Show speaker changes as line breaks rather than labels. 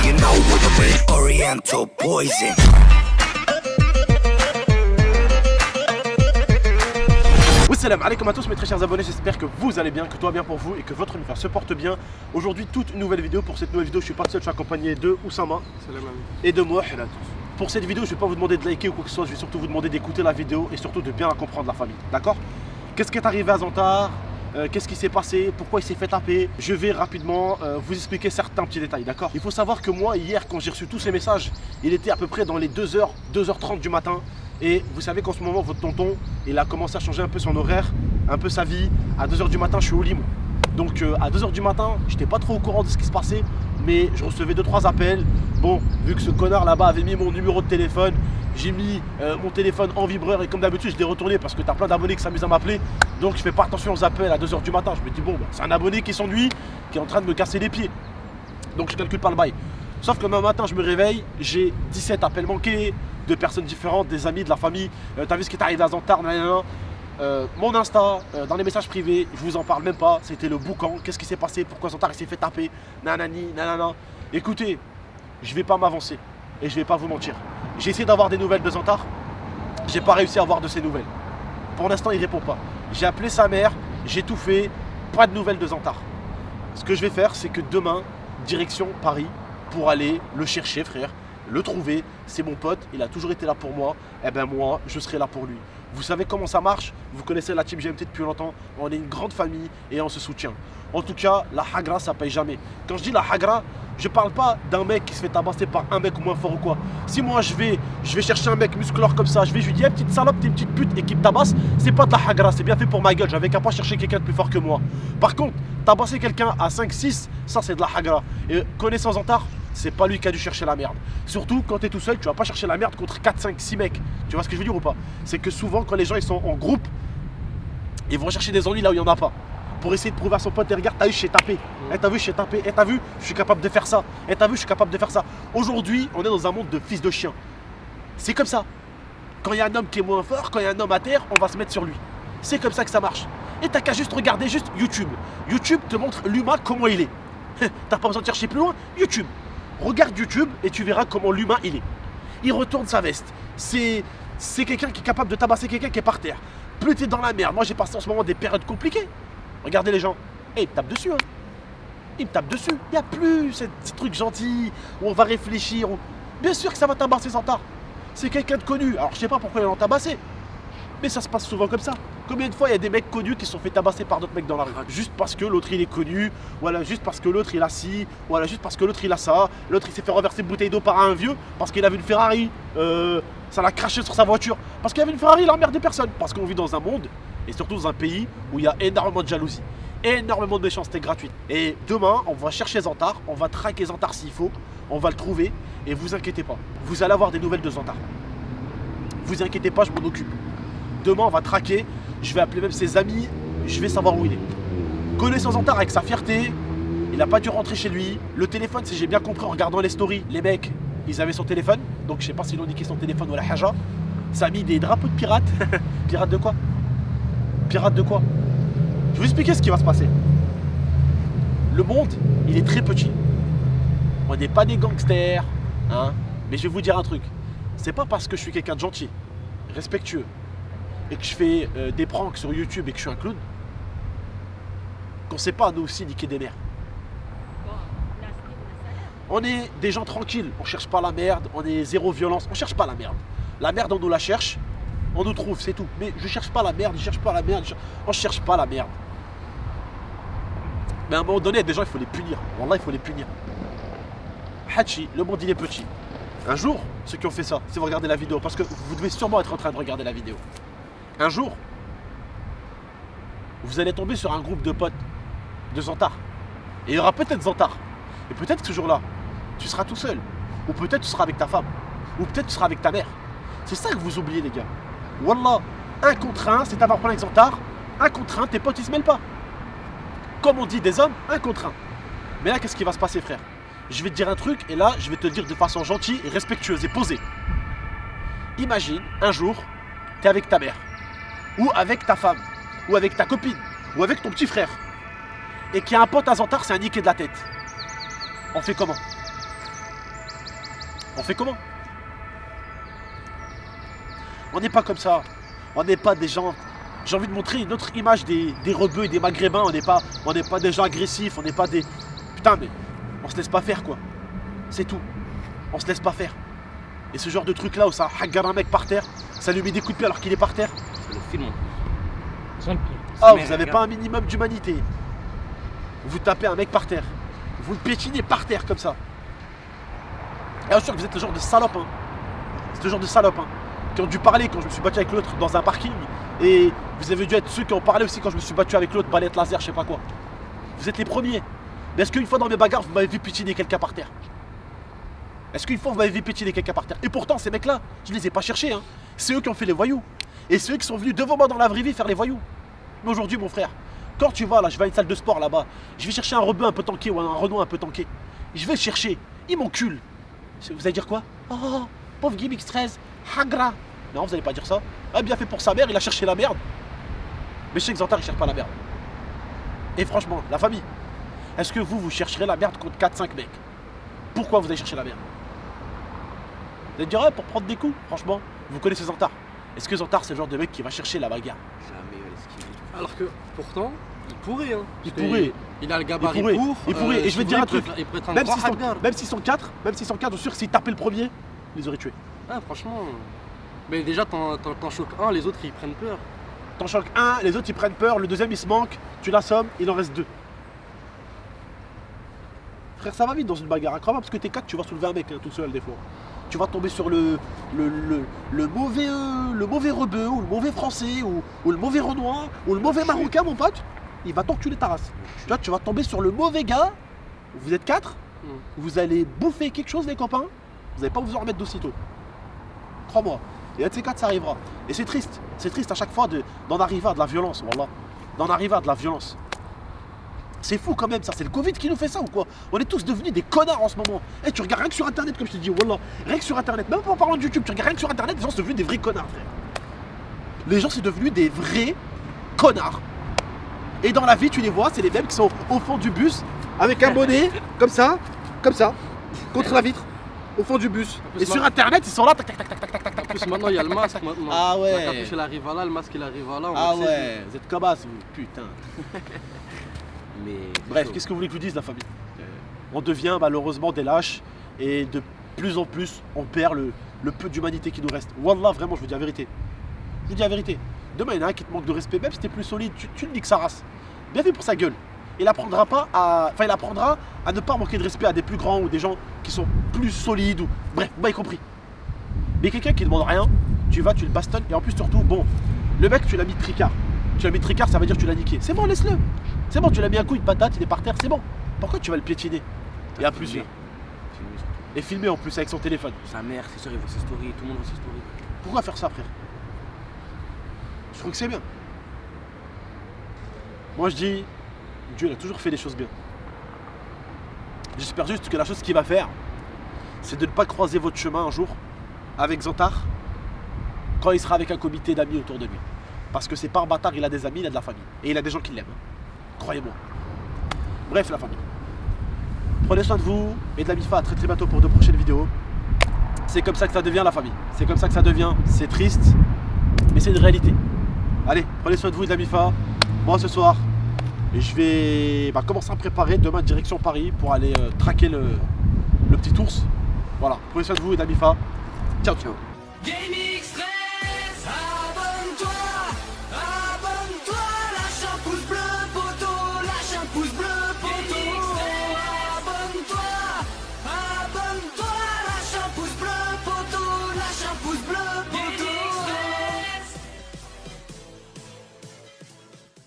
you know what I mean. Oriental poison.
Salam alaikum à tous mes très chers abonnés, j'espère que vous allez bien, que tout va bien pour vous et que votre univers se porte bien. Aujourd'hui, toute une nouvelle vidéo. Pour cette nouvelle vidéo, je suis pas seul, je suis accompagné de Oussama et de moi. Pour cette vidéo, je ne vais pas vous demander de liker ou quoi que ce soit, je vais surtout vous demander d'écouter la vidéo et surtout de bien la comprendre, la famille. D'accord? Qu'est-ce qui est arrivé à Zantar? Qu'est-ce qui s'est passé? Pourquoi il s'est fait taper? Je vais rapidement vous expliquer certains petits détails, d'accord? Il faut savoir que moi, hier, quand j'ai reçu tous ces messages, il était à peu près dans les 2h, 2h30 du matin. Et vous savez qu'en ce moment, votre tonton, il a commencé à changer un peu son horaire, un peu sa vie. À 2h du matin, je suis au lit, moi. Donc à 2h du matin, j'étais pas trop au courant de ce qui se passait, mais je recevais 2-3 appels. Bon, vu que ce connard là-bas avait mis mon numéro de téléphone, j'ai mis mon téléphone en vibreur et comme d'habitude, je l'ai retourné parce que t'as plein d'abonnés qui s'amusent à m'appeler. Donc je fais pas attention aux appels à 2h du matin. Je me dis, bon, bah, c'est un abonné qui s'ennuie, qui est en train de me casser les pieds. Donc je calcule pas le bail. Sauf que le matin, je me réveille, j'ai 17 appels manqués, de personnes différentes, des amis, de la famille. T'as vu ce qui est arrivé à Zantar, mon Insta, dans les messages privés, je vous en parle même pas. C'était le boucan. Qu'est-ce qui s'est passé? Pourquoi Zantar il s'est fait taper? Nanani, nanana. Écoutez, je vais pas m'avancer et je vais pas vous mentir. J'ai essayé d'avoir des nouvelles de Zantar. J'ai pas réussi à avoir de ses nouvelles. Pour l'instant, il répond pas. J'ai appelé sa mère, j'ai tout fait. Pas de nouvelles de Zantar. Ce que je vais faire, c'est que demain, direction Paris, pour aller le chercher, frère. Le trouver, c'est mon pote, il a toujours été là pour moi, et ben moi, je serai là pour lui. Vous savez comment ça marche? Vous connaissez la team GMT depuis longtemps, on est une grande famille et on se soutient. En tout cas, la hagra, ça paye jamais. Quand je dis la hagra, je parle pas d'un mec qui se fait tabasser par un mec moins fort ou quoi. Si moi je vais chercher un mec musclore comme ça, je lui dis, hey, petite salope, t'es une petite pute et qui me tabasse, c'est pas de la hagra, c'est bien fait pour ma gueule, j'avais qu'à pas chercher quelqu'un de plus fort que moi. Par contre, tabasser quelqu'un à 5-6, ça c'est de la hagra. Et connaissant Zantar, c'est pas lui qui a dû chercher la merde. Surtout quand t'es tout seul, tu vas pas chercher la merde contre 4, 5, 6 mecs. Tu vois ce que je veux dire ou pas? C'est que souvent quand les gens ils sont en groupe, ils vont chercher des ennuis là où il y en a pas. Pour essayer de prouver à son pote, et regarde, t'as vu, je t'ai tapé. T'as vu, je t'ai tapé. T'as vu, je suis capable de faire ça. T'as vu, je suis capable de faire ça. Aujourd'hui, on est dans un monde de fils de chien. C'est comme ça. Quand il y a un homme qui est moins fort, quand il y a un homme à terre, on va se mettre sur lui. C'est comme ça que ça marche. Et t'as qu'à juste regarder juste YouTube. YouTube te montre l'humain comment il est. T'as pas besoin de chercher plus loin. YouTube. Regarde YouTube et tu verras comment l'humain il est. Il retourne sa veste. C'est quelqu'un qui est capable de tabasser quelqu'un qui est par terre. Plus t'es dans la merde. Moi j'ai passé en ce moment des périodes compliquées. Regardez les gens. Et ils me tapent dessus. Hein. Ils me tapent dessus. Il n'y a plus ces trucs gentils où on va réfléchir. Bien sûr que ça va tabasser Zantar. C'est quelqu'un de connu. Alors je sais pas pourquoi ils l'ont tabassé. Mais ça se passe souvent comme ça. Combien de fois il y a des mecs connus qui se sont fait tabasser par d'autres mecs dans la rue? Juste parce que l'autre il est connu, voilà, juste parce que l'autre il a ci, voilà, juste parce que l'autre il a ça, l'autre il s'est fait renverser une bouteille d'eau par un vieux parce qu'il avait une Ferrari, ça l'a craché sur sa voiture. Parce qu'il avait une Ferrari, il a emmerdé personne. Parce qu'on vit dans un monde, et surtout dans un pays où il y a énormément de jalousie, énormément de méchanceté gratuite. Et demain, on va chercher Zantar, on va traquer Zantar s'il faut, on va le trouver, et vous inquiétez pas, vous allez avoir des nouvelles de Zantar. Vous inquiétez pas, je m'en occupe. Demain, on va traquer. Je vais appeler même ses amis. Je vais savoir où il est. Connaissant Zantar avec sa fierté, il n'a pas dû rentrer chez lui. Le téléphone, si j'ai bien compris en regardant les stories, les mecs, ils avaient son téléphone. Donc je sais pas s'ils ont niqué son téléphone ou la haja. Ça a mis des drapeaux de pirates. Pirates de quoi? Pirates de quoi? Je vais vous expliquer ce qui va se passer. Le monde, il est très petit. On n'est pas des gangsters. Hein, mais je vais vous dire un truc. C'est pas parce que je suis quelqu'un de gentil, respectueux, et que je fais des pranks sur YouTube et que je suis un clown, qu'on sait pas nous aussi niquer des mères. On est des gens tranquilles, on cherche pas la merde, on est zéro violence, on cherche pas la merde. La merde on nous la cherche, on nous trouve, c'est tout. Mais je cherche pas la merde, je cherche pas la merde, on cherche pas la merde. Mais à un moment donné, il y a des gens, il faut les punir. Wallah, il faut les punir. Hachi, le monde il est petit. Un jour, ceux qui ont fait ça, si vous regardez la vidéo, parce que vous devez sûrement être en train de regarder la vidéo. Un jour, vous allez tomber sur un groupe de potes de Zantar. Et il y aura peut-être Zantar. Et peut-être que ce jour-là, tu seras tout seul. Ou peut-être tu seras avec ta femme. Ou peut-être tu seras avec ta mère. C'est ça que vous oubliez les gars. Wallah, un contre un, c'est avoir problème avec Zantar. Un contre un, tes potes ils se mêlent pas. Comme on dit des hommes, un contre un. Mais là, qu'est-ce qui va se passer frère? Je vais te dire un truc et là, je vais te le dire de façon gentille et respectueuse et posée. Imagine, un jour, tu es avec ta mère, ou avec ta femme, ou avec ta copine, ou avec ton petit frère, et qu'il y a un pote à Zantar, c'est un niqué de la tête. On fait comment? On fait comment? On n'est pas comme ça. On n'est pas des gens... J'ai envie de montrer une autre image des rebeux et des maghrébins. On n'est pas des gens agressifs. On n'est pas des... Putain, mais on se laisse pas faire, quoi. C'est tout. On se laisse pas faire. Et ce genre de truc là où ça hagarde un mec par terre, ça lui met des coups de pied alors qu'il est par terre.
C'est le film.
Ça le pire.
Ah, vous avez pas un minimum d'humanité. Vous tapez un mec par terre. Vous le piétinez par terre comme ça. Et bien sûr que vous êtes le genre de salope, hein. C'est le genre de salope, hein, qui ont dû parler quand je me suis battu avec l'autre dans un parking. Et vous avez dû être ceux qui ont parlé aussi quand je me suis battu avec l'autre, balette laser, je sais pas quoi. Vous êtes les premiers. Mais est-ce qu'une fois dans mes bagarres, vous m'avez vu piétiner quelqu'un par terre? Est-ce qu'une fois vous m'avez vu piétiner quelqu'un par terre? Et pourtant, ces mecs-là, je les ai pas cherchés, hein. C'est eux qui ont fait les voyous. Et c'est eux qui sont venus devant moi dans la vraie vie faire les voyous. Mais aujourd'hui, mon frère, quand tu vas là, je vais à une salle de sport là-bas, je vais chercher un rebeu un peu tanké ou un Renoir un peu tanké. Je vais le chercher, il m'encule. Vous allez dire quoi? Oh, pauvre Guy X13, hagra. Non, vous allez pas dire ça. Ah, bien fait pour sa mère, il a cherché la merde. Mais je sais que Xantar, il cherche pas la merde. Et franchement, la famille, est-ce que vous chercherez la merde contre 4-5 mecs? Pourquoi vous allez chercher la merde? Vous allez dire, ouais, pour prendre des coups. Franchement, vous connaissez Xantar. Est-ce que Xantar, c'est le genre de mec qui va chercher la bagarre?
Jamais il va l'esquiver.
Alors que pourtant, il pourrait. Hein,
Il
Parce que
pourrait.
Il a le gabarit
pourrait.
pour.
Il pourrait. Et je vais te dire un truc.
Il pourrait être un
Même
grand
s'ils sont,
hagar.
même s'ils sont 4, je suis sûr que s'ils tapaient le premier, ils les auraient tués.
Ah, franchement. Mais déjà, t'en choques un, les autres ils prennent peur.
T'en choques un, les autres ils prennent peur, le deuxième il se manque, tu l'assommes, il en reste 2. Frère, ça va vite dans une bagarre, hein, parce que t'es 4, tu vas soulever un mec hein, tout seul des fois. Tu vas tomber sur le mauvais rebeu, ou le mauvais français, ou le mauvais Renoir, ou le mauvais marocain, mon pote. Il va t'enculer ta race. Tu vois, tu vas tomber sur le mauvais gars. Vous êtes 4, vous allez bouffer quelque chose, les copains. Vous n'allez pas vous en remettre d'aussitôt. Crois-moi. Et un de ces 4, ça arrivera. Et c'est triste à chaque fois d'en arriver à de la violence, wallah. D'en arriver à de la violence. C'est fou quand même ça, c'est le Covid qui nous fait ça ou quoi? On est tous devenus des connards en ce moment. Et tu regardes rien que sur internet comme je te dis, wallah, rien que sur internet, même pas en parlant de YouTube, tu regardes rien que sur internet, les gens sont devenus des vrais connards, frère. Les gens sont devenus des vrais connards. Et dans la vie, tu les vois, c'est les mêmes qui sont au fond du bus, avec un bonnet, comme ça, contre la vitre, au fond du bus. Et sur internet, ils sont là, tac tac tac tac tac tac tac.
En plus, maintenant il y a le masque maintenant.
Ah ouais.
La capuche elle arrive à là, le masque il arrive à là.
Ah ouais, vous êtes comme vous, putain.
Mais.
Bref, qu'est-ce que vous voulez que je vous dise, la famille? On devient malheureusement des lâches et de plus en plus, on perd le peu d'humanité qui nous reste. Wallah, vraiment, je vous dis la vérité. Je vous dis la vérité. Demain, il y en a un qui te manque de respect, même si t'es plus solide, tu le niques sa race. Bien fait pour sa gueule. Il apprendra à ne pas manquer de respect à des plus grands ou des gens qui sont plus solides ou. Bref, vous m'avez compris. Mais quelqu'un qui ne demande rien, tu vas, tu le bastonnes et en plus, surtout, bon, le mec, tu l'as mis de tricard. Tu l'as mis de tricard, ça veut dire que tu l'as niqué. C'est bon, laisse-le. C'est bon, tu l'as mis un coup, une patate, il est par terre, c'est bon. Pourquoi tu vas le piétiner? Et à plus. Et filmer en plus avec son téléphone.
Sa mère, ses soeurs, ils voient ses stories, tout le monde voit ses stories.
Pourquoi faire ça, frère? Je trouve que c'est bien. Moi je dis, Dieu il a toujours fait les choses bien. J'espère juste que la chose qu'il va faire, c'est de ne pas croiser votre chemin un jour avec Xantar quand il sera avec un comité d'amis autour de lui. Parce que c'est pas un bâtard, il a des amis, il a de la famille. Et il a des gens qui l'aiment. Croyez-moi. Bref, la famille. Prenez soin de vous et de la MIFA. À très très bientôt pour de prochaines vidéos. C'est comme ça que ça devient, la famille. C'est comme ça que ça devient. C'est triste, mais c'est une réalité. Allez, prenez soin de vous et de la MIFA. Moi ce soir, je vais commencer à me préparer demain direction Paris pour aller traquer le petit ours. Voilà, prenez soin de vous et de la MIFA. Ciao, ciao.